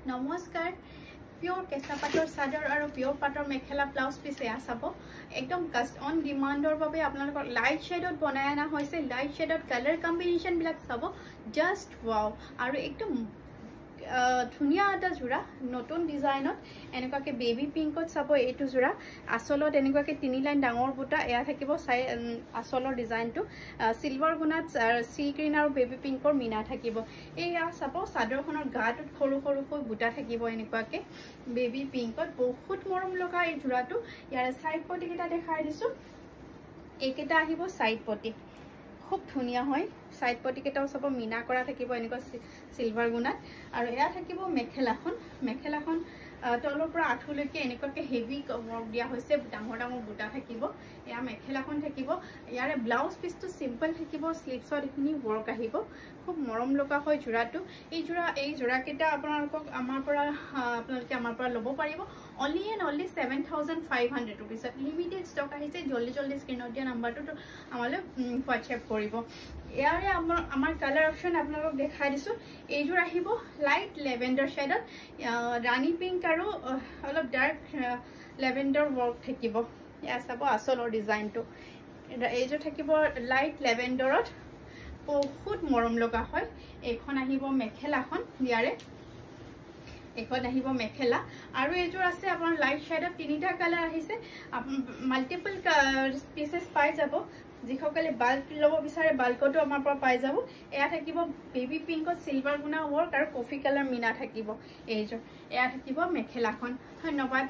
নমস্কাৰ পিওৰ কেঁচা পাটৰ চাদৰ আৰু পিওৰ পাটৰ মেখেলা ব্লাউজ পিস এয়া চাব একদম অন ডিমান্ডৰ বাবে আপোনালোকৰ লাইট শেডত বনাই আনা হৈছে লাইট শেডত কালাৰ কম্বিনেশন বিলাক চাব জাস্ট ওয়াও আৰু একদম ধুনিয়া এটা জোড়া নতুন ডিজাইনত এনেকুৱাকে বেবি পিংকত চাব এইটো জোড়া আসলত এনেকুৱাকে তিনি লাইন ডাঙৰ বুটা এয়া থাকিব আসলৰ ডিজাইনটো সিলভাৰ গুণাত সি গ্ৰীন আৰু বেবি পিংকৰ মিনা থাকিব এয়া চাব চাদৰখনৰ গাটোত সৰু সৰুকৈ বুটা থাকিব এনেকুৱাকে বেবি পিংকত বহুত মৰম লগা এই জোড়াটো ইয়াৰ সাইড পটি কেটা দেখাই দিছো এইকেটা আহিব সাইড পটি খুব ধুনিয়া হয় সাইড পটি কেটাও সব মিনা কৰা থাকিব এনেকুৱা সিলভাৰ গুণাত আৰু এয়া থাকিব মেখেলাখন তলৰ পৰা আঠুলৈকে এনেকুৱাকে হেভি ওয়াৰ্ক দিয়া হৈছে ডাঙৰ ডাঙৰ বুটা থাকিব এয়া মেখেলাখন থাকিব ইয়াৰে ব্লাউজ পিসটো সিম্পল থাকিব স্লিভছত এখিনি ওয়াৰ্ক আহিব খুব মৰম লগা হয় জোড়াটো এই জোড়া কেটা আপোনালোকক আমাৰ পৰা ল'ব পাৰিব only and only 7500 rupees limited stock আহিছে জলদি স্ক্ৰিনত দিয়া নাম্বাৰটো আমালৈ WhatsApp কৰিব ইয়াৰে আমাৰ কালাৰ অপশন আপোনালোকক দেখাই দিছো এইজোৰ আহিব লাইট লেভেণ্ডাৰ শেডত ৰাণী পিংক আৰু অলপ ডাৰ্ক লেভেণ্ডাৰ ওয়াৰ্ক থাকিব ইয়া চাব আসলৰ ডিজাইনটো এইজোৰ থাকিব লাইট লেভেণ্ডাৰত বহুত মৰম লগা হয় এখন আহিব মেখেলাখন ইয়াৰে এখন আহিব মেখেলা আৰু এইজোৰ আছে আপোনাৰ লাইট শেডত তিনিটা কালাৰ আহিছে মাল্টিপল পিসেস পাই যাব যিসকলে বাল্ক ল'ব বিচাৰে বাল্কটো আমাৰ পৰা পাই যাব এয়া থাকিব বেবি পিংকত সিলভাৰ গুণা ওয়াৰ্ক আৰু কফি কালাৰ মিনা থাকিব এইজোৰ এয়া থাকিব মেখেলাখন ধন্যবাদ।